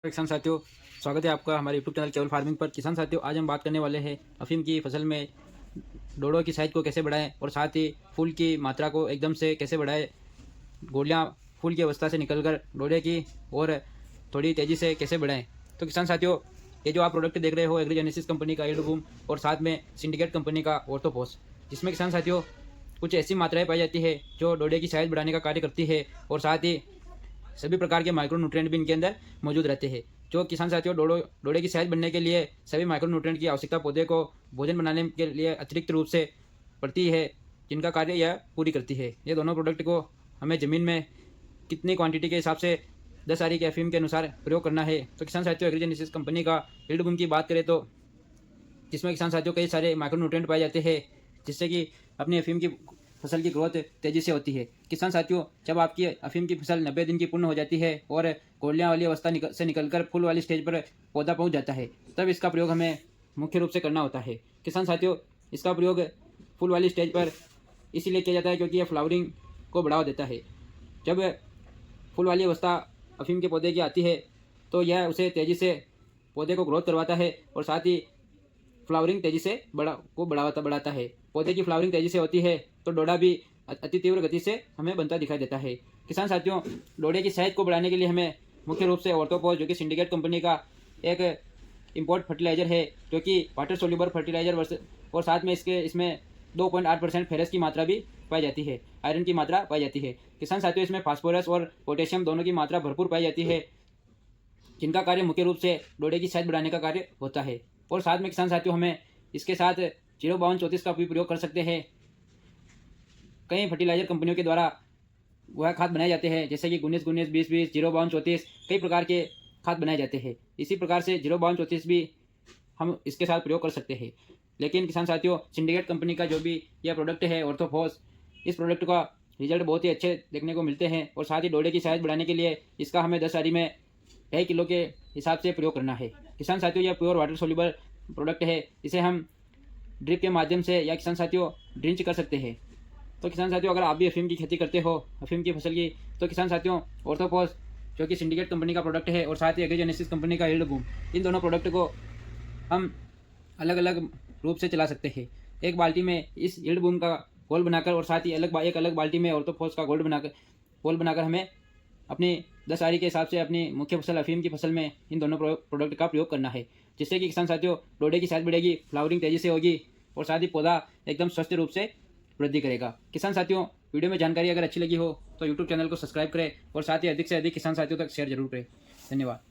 किसान साथियों, स्वागत है आपका हमारे यूट्यूब चैनल केवल फार्मिंग पर। किसान साथियों, आज हम बात करने वाले हैं अफीम की फसल में डोडो की साइज को कैसे बढ़ाएं और साथ ही फूल की मात्रा को एकदम से कैसे बढ़ाएं। गोलियां फूल की अवस्था से निकलकर डोडे की और थोड़ी तेज़ी से कैसे बढ़ाएं। तो किसान साथियों, ये जो आप प्रोडक्ट देख रहे हो एग्रीजेनेसिस कंपनी का यील्ड बूम और साथ में सिंडिकेट कंपनी का ऑर्थोफॉस, जिसमें किसान साथियों कुछ ऐसी मात्राएं पाई जाती है जो डोडे की साइज बढ़ाने का कार्य करती है और साथ ही सभी प्रकार के माइक्रो न्यूट्रिएंट भी इनके अंदर मौजूद रहते हैं। जो किसान साथियों डोडे की साइज बनने के लिए सभी माइक्रो न्यूट्रिएंट की आवश्यकता पौधे को भोजन बनाने के लिए अतिरिक्त रूप से पड़ती है, जिनका कार्य यह पूरी करती है। ये दोनों प्रोडक्ट को हमें ज़मीन में कितनी क्वांटिटी के हिसाब से 10 आरी के अफीम के अनुसार प्रयोग करना है। तो किसान साथियों, एग्रीजेनेसिस कंपनी का यील्ड बूम की बात करें तो जिसमें किसान साथियों कई सारे माइक्रो न्यूट्रिएंट पाए जाते हैं, जिससे कि अपनी अफीम की फसल की ग्रोथ तेज़ी से होती है। किसान साथियों, जब आपकी अफीम की फसल 90 दिन की पूर्ण हो जाती है और कोलियाँ वाली अवस्था से निकलकर फूल वाली स्टेज पर पौधा पहुंच जाता है, तब इसका प्रयोग हमें मुख्य रूप से करना होता है। किसान साथियों, इसका प्रयोग फूल वाली स्टेज पर इसीलिए किया जाता है क्योंकि यह फ्लावरिंग को बढ़ावा देता है। जब फूल वाली अवस्था अफीम के पौधे की आती है तो यह उसे तेज़ी से पौधे को ग्रोथ करवाता है और साथ ही फ्लावरिंग तेज़ी से बढ़ाता है। पौधे की फ्लावरिंग तेज़ी से होती है तो डोडा भी अति तीव्र गति से हमें बनता दिखाई देता है। किसान साथियों, डोडे की साइज को बढ़ाने के लिए हमें मुख्य रूप से ऑर्थोपॉज, जो कि सिंडिकेट कंपनी का एक इम्पोर्ट फर्टिलाइजर है, जो कि वाटर सोल्यूबल फर्टिलाइजर और साथ में इसमें 2.8% फेरस की मात्रा भी पाई जाती है, आयरन की मात्रा पाई जाती है। किसान साथियों, इसमें फास्फोरस और पोटेशियम दोनों की मात्रा भरपूर पाई जाती है, जिनका कार्य मुख्य रूप से डोडे की साइज बढ़ाने का कार्य होता है। और साथ में किसान साथियों, हमें इसके साथ 05234 का भी प्रयोग कर सकते हैं। कई फर्टिलाइजर कंपनियों के द्वारा वह खाद बनाए जाते हैं, जैसे कि 19 20 05234 कई प्रकार के खाद बनाए जाते हैं। इसी प्रकार से 05234 भी हम इसके साथ प्रयोग कर सकते हैं। लेकिन किसान साथियों, सिंडिकेट कंपनी का जो भी यह प्रोडक्ट है ऑर्थोफॉस, इस प्रोडक्ट का रिजल्ट बहुत ही अच्छे देखने को मिलते हैं और साथ ही डोडे की साइज बढ़ाने के लिए इसका हमें 10 आरी में 2.5 किलो के हिसाब से प्रयोग करना है। किसान साथियों, यह प्योर वाटर सोल्यूबल प्रोडक्ट है, इसे हम ड्रिप के माध्यम से या किसान साथियों ड्रिंच कर सकते हैं। तो किसान साथियों, अगर आप भी अफीम की खेती करते हो, अफीम की फसल की, तो किसान साथियों ऑर्थोपॉस, जो कि सिंडिकेट कंपनी का प्रोडक्ट है, और साथ ही एग्रीजेनेसिस कंपनी का यील्ड बूम, इन दोनों प्रोडक्ट को हम अलग अलग रूप से चला सकते हैं। एक बाल्टी में इस यील्ड बूम का घोल बनाकर और साथ ही एक अलग बाल्टी में ऑर्थोपॉस का घोल बनाकर हमें अपनी 10 आरी के हिसाब से अपनी मुख्य फसल अफीम की फसल में इन दोनों प्रोडक्ट का प्रयोग करना है, जिससे कि किसान साथियों डोडे की साइज बढ़ेगी, फ्लावरिंग तेजी से होगी और साथ ही पौधा एकदम स्वस्थ रूप से वृद्धि करेगा। किसान साथियों, वीडियो में जानकारी अगर अच्छी लगी हो तो यूट्यूब चैनल को सब्सक्राइब करें और साथ ही अधिक से अधिक किसान साथियों तक शेयर जरूर करें। धन्यवाद।